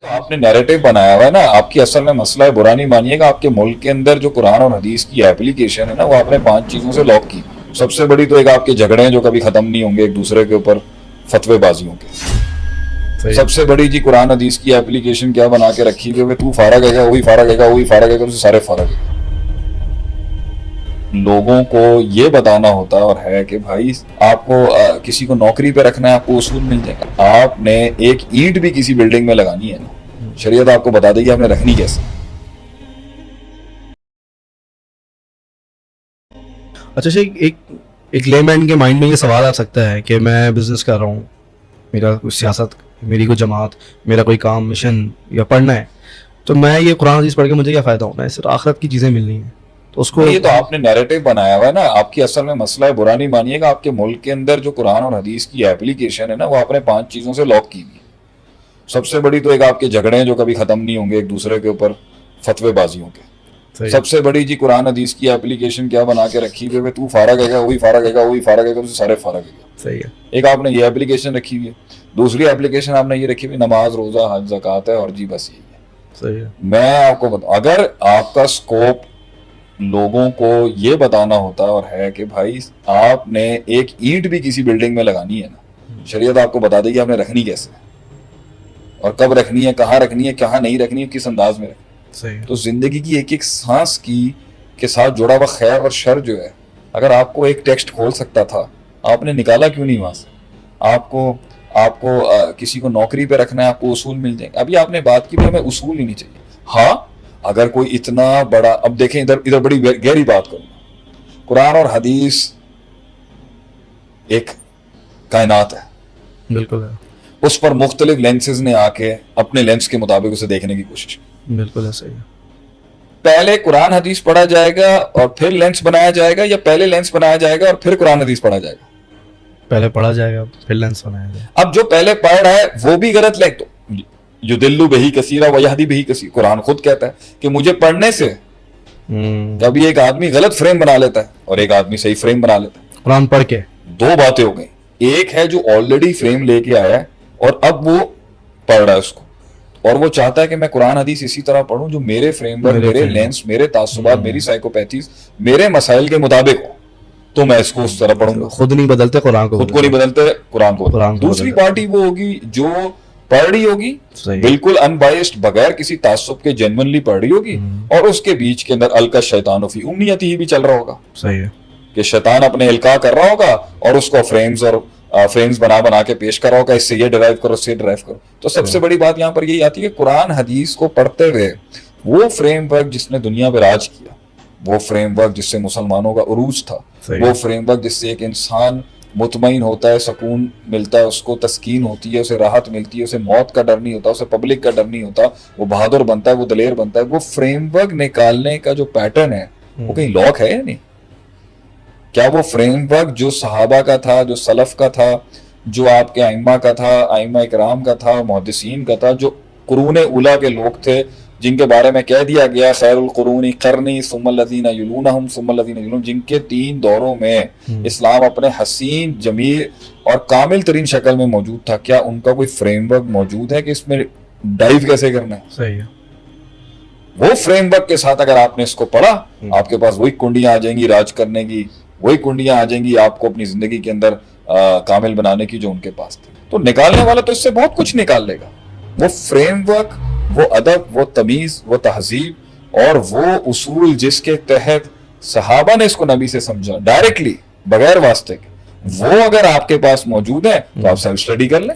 تو آپ نے نیریٹو بنایا ہوا ہے نا، آپ کی اصل میں مسئلہ ہے، برا نہیں مانیے گا، آپ کے ملک کے اندر جو قرآن اور حدیث کی اپلیکیشن ہے نا، وہ آپ نے 5 چیزوں سے لاک کی. سب سے بڑی تو ایک آپ کے جھگڑے ہیں جو کبھی ختم نہیں ہوں گے ایک دوسرے کے اوپر، فتوے بازیوں کے. سب سے بڑی جی قرآن حدیث کی اپلیکیشن کیا بنا کے رکھی کہ تو فارغ ہے گا، وہی فارغ ہے گا، وہی فارغ ہے گا، اسے سارے فارغ ہے. لوگوں کو یہ بتانا ہوتا اور ہے کہ بھائی آپ کو کسی کو نوکری پہ رکھنا ہے، آپ کو اصول مل جائے گا. آپ نے ایک اینٹ بھی کسی بلڈنگ میں لگانی ہے نا، شریعت آپ کو بتا دے گی آپ نے رکھنی کیسے. اچھا ایک لے مین کے مائنڈ میں یہ سوال آ سکتا ہے کہ میں بزنس کر رہا ہوں، میرا کوئی سیاست، میری کوئی جماعت، میرا کوئی کام مشن یا پڑھنا ہے، تو میں یہ قرآن حدیث پڑھ کے مجھے کیا فائدہ ہونا ہے؟ صرف آخرت کی چیزیں ملنی ہیں. تو اس کو یہ تو آپ نے نیریٹو بنایا ہوا ہے نا، آپ کی اصل میں مسئلہ ہے، برا نہیں مانیے گا، آپ کے ملک کے اندر جو قرآن اور حدیث کی اپلیکیشن ہے نا، وہ آپ نے 5 چیزوں سے لاک کی ہوئی. سب سے بڑی تو ایک آپ کے جھگڑے ہیں جو کبھی ختم نہیں ہوں گے ایک دوسرے کے اوپر، فتوے بازیوں کے. سب سے بڑی جی قرآن حدیث کی اپلیکیشن کیا بنا کے رکھی کہ تو فارغ ہے گا، وہی فارغ ہے گا، وہی فارغ ہے گا، اسے سارے فارغ ہے گا. صحیح ہے. ایک آپ نے یہ اپلیکیشن رکھی ہوئی ہے. دوسری اپلیکیشن آپ نے یہ رکھی ہوئی نماز، روزہ، حج، زکوٰۃ ہے، اور جی بس یہی ہے. صحیح ہے. میں آپ کو بتاؤں، اگر آپ کا سکوپ لوگوں کو یہ بتانا ہوتا اور ہے کہ بھائی آپ نے ایک اینٹ بھی کسی بلڈنگ میں لگانی ہے نا، شریعت آپ کو بتا دے گی آپ نے رکھنی کیسے اور کب رکھنی ہے، کہاں رکھنی ہے، کہاں نہیں رکھنی ہے، کس انداز میں رکھنی ہے. صحیح. تو زندگی کی ایک ایک سانس کے ساتھ جڑا ہوا خیر اور شر جو ہے، اگر آپ کو ایک ٹیکسٹ کھول سکتا تھا، آپ نے نکالا کیوں نہیں وہاں سے؟ آپ کو کسی کو نوکری پہ رکھنا ہے، آپ کو اصول مل جائیں گے. ابھی آپ نے بات کی بھی ہمیں اصول ہی نہیں چاہیے. ہاں اگر کوئی اتنا بڑا، اب دیکھیں ادھر بڑی گہری بات کروں، قرآن اور حدیث ایک کائنات ہے، بالکل ہے. اس پر مختلف لینسز نے آ کے اپنے لینس کے مطابق اسے دیکھنے کی کوشش کی. بالکل ہے. صحیح ہے. پہلے قرآن حدیث پڑھا جائے گا اور پھر لینس بنایا جائے گا، یا پہلے لینس بنایا جائے گا اور پھر قرآن حدیث پڑھا جائے گا؟ پہلے پڑھا جائے گا پھر لینس بنایا جائے. اب جو پہلے پڑھ رہا ہے وہ بھی غلط لے تو یدل بہی کثیرا ویہدی بہی کثیر، قرآن خود کہتا ہے کہ مجھے پڑھنے سے کبھی ایک آدمی غلط فریم بنا لیتا ہے اور ایک آدمی صحیح فریم بنا لیتا ہے. قرآن پڑھ کے 2 باتیں ہو گئی. ایک ہے جو آلریڈی فریم لے کے آیا ہے اور اب وہ پڑھ رہا ہے اس کو، اور وہ چاہتا ہے کہ میں قرآن حدیث اسی طرح پڑھوں جو میرے فریم ورک، میرے لینس، میرے تعصبات، میری سائیکوپیتھیز، میرے مسائل کے مطابق ہو، تو میں اس کو اس طرح پڑھوں گا. خود نہیں بدلتے قرآن کو، خود کو نہیں بدلتے قرآن کو. دوسری پارٹی وہ ہوگی جو پڑھ رہی ہوگی بالکل ان بائسڈ، بغیر کسی تعصب کے، جینوئنلی پڑھ رہی ہوگی، اور اس کے بیچ کے اندر القا شیطان فی امنیتہ ہی بھی چل رہا ہوگا. صحیح ہے. کہ شیطان اپنے القاء کر رہا ہوگا اور اس کو فرینڈز بنا کے پیش کر رہا ہوگا، اس سے یہ ڈرائیو کرو، اس سے ڈرائیو کرو. تو سب سے بڑی بات یہاں پر یہی آتی ہے کہ قرآن حدیث کو پڑھتے ہوئے وہ فریم ورک جس نے دنیا پہ راج کیا، وہ فریم ورک جس سے مسلمانوں کا عروج تھا، وہ فریم ورک جس سے ایک انسان مطمئن ہوتا ہے، سکون ملتا ہے، اس کو تسکین ہوتی ہے، اسے راحت ملتی ہے، اسے موت کا ڈر نہیں ہوتا، اسے پبلک کا ڈر نہیں ہوتا، وہ بہادر بنتا ہے، وہ دلیر بنتا ہے. وہ فریم ورک نکالنے کا جو پیٹرن ہے وہ کہیں لاک ہے یا نہیں؟ کیا وہ فریم ورک جو صحابہ کا تھا، جو سلف کا تھا، جو آپ کے ائمہ کا تھا، ائمہ اکرام کا تھا، محدثین کا تھا، جو قرون اولیٰ کے لوگ تھے، جن کے بارے میں کہہ دیا گیا خیر القرون قرنی ثم الذین یلونہم ثم الذین یلونہم، جن کے 3 دوروں میں اسلام اپنے حسین، جمیل اور کامل ترین شکل میں موجود تھا، کیا ان کا کوئی فریم ورک موجود ہے کہ اس میں ڈائیو کیسے کرنا ہے؟ صحیح ہے. وہ فریم ورک کے ساتھ اگر آپ نے اس کو پڑھا، آپ کے پاس وہی کنڈیاں آ جائیں گی راج کرنے کی، وہی کنڈیاں آ جائیں گی آپ کو اپنی زندگی کے اندر کامل بنانے کی جو ان کے پاس تھی. تو نکالنے والا تو اس سے بہت کچھ نکال لے گا. وہ فریم ورک، وہ ادب، وہ تمیز، وہ تہذیب اور وہ اصول جس کے تحت صحابہ نے اس کو نبی سے سمجھا ڈائریکٹلی، بغیر واسطے کے، وہ اگر آپ کے پاس موجود ہے تو آپ سیلف اسٹڈی کر لیں.